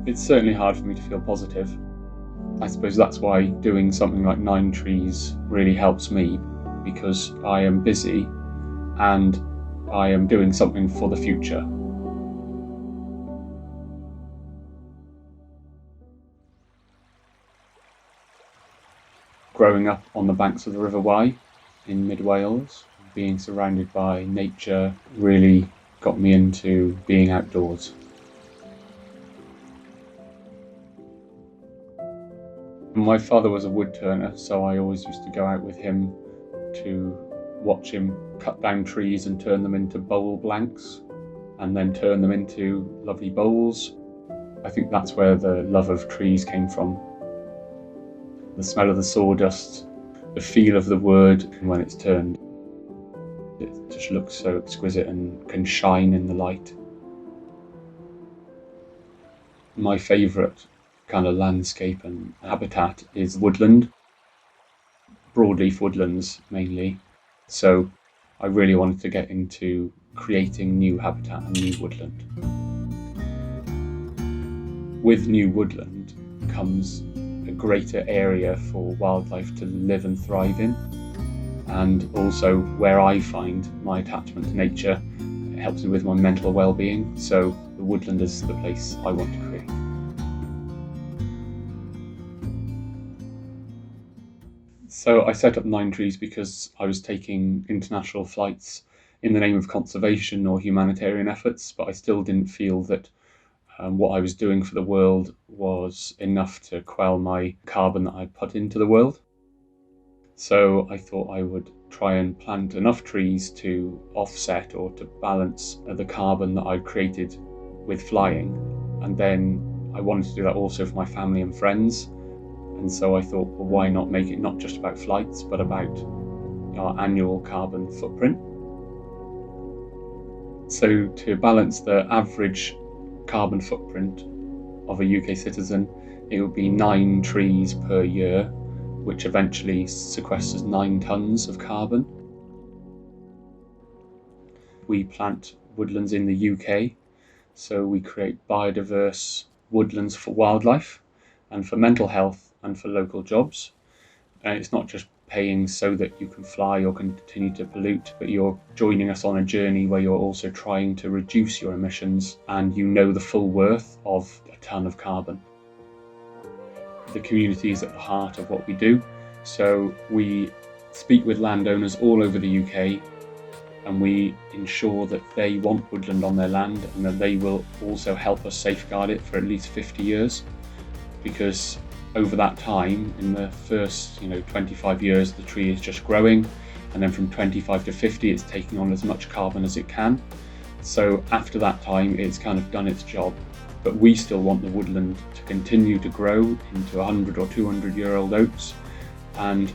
It's certainly hard for me to feel positive. I suppose that's why doing something like 9Trees really helps me, because I am busy and I am doing something for the future. Growing up on the banks of the River Wye in mid-Wales, being surrounded by nature really got me into being outdoors. My father was a wood turner, so I always used to go out with him to watch him cut down trees and turn them into bowl blanks, and then turn them into lovely bowls. I think that's where the love of trees came from. The smell of the sawdust, the feel of the wood when it's turned. It just looks so exquisite and can shine in the light. My favourite kind of landscape and habitat is woodland, broadleaf woodlands mainly. So I really wanted to get into creating new habitat and new woodland. With new woodland comes a greater area for wildlife to live and thrive in, and also where I find my attachment to nature. It helps me with my mental well-being, so the woodland is the place I want to create. So I set up 9Trees because I was taking international flights in the name of conservation or humanitarian efforts, but I still didn't feel that what I was doing for the world was enough to quell my carbon that I put into the world. So I thought I would try and plant enough trees to offset or to balance the carbon that I'd created with flying. And then I wanted to do that also for my family and friends. And so I thought, well, why not make it not just about flights, but about our annual carbon footprint? So to balance the average carbon footprint of a UK citizen, it would be 9 trees per year, which eventually sequesters 9 tonnes of carbon. We plant woodlands in the UK, so we create biodiverse woodlands for wildlife and for mental health and for local jobs. And it's not just paying so that you can fly or continue to pollute, but you're joining us on a journey where you're also trying to reduce your emissions, and you know the full worth of a tonne of carbon. The community is at the heart of what we do, so we speak with landowners all over the UK, and we ensure that they want woodland on their land and that they will also help us safeguard it for at least 50 years. Because over that time, in the first 25 years, the tree is just growing, and then from 25 to 50 it's taking on as much carbon as it can. So after that time it's kind of done its job, but we still want the woodland to continue to grow into 100 or 200 year old oaks, and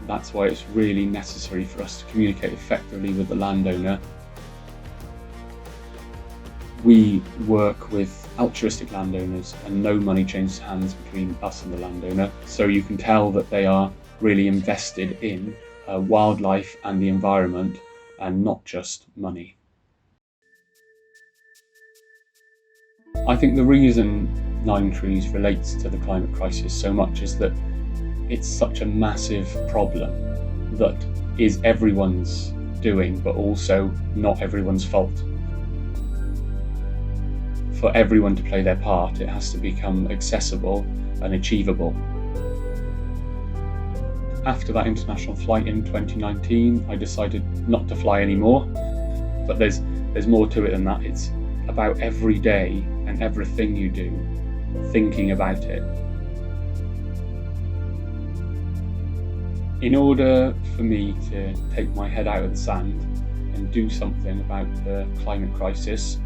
that's why it's really necessary for us to communicate effectively with the landowner. We work with altruistic landowners and no money changes hands between us and the landowner, so you can tell that they are really invested in wildlife and the environment and not just money. I think the reason 9Trees relates to the climate crisis so much is that it's such a massive problem that is everyone's doing, but also not everyone's fault. For everyone to play their part, it has to become accessible and achievable. After that international flight in 2019, I decided not to fly anymore, but there's more to it than that. It's about every day and everything you do, thinking about it. In order for me to take my head out of the sand and do something about the climate crisis,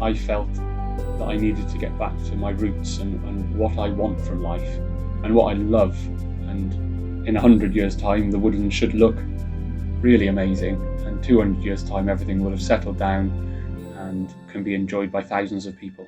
I felt that I needed to get back to my roots and what I want from life and what I love. And in 100 years' time, the woodland should look really amazing, and 200 years' time, everything will have settled down and can be enjoyed by thousands of people.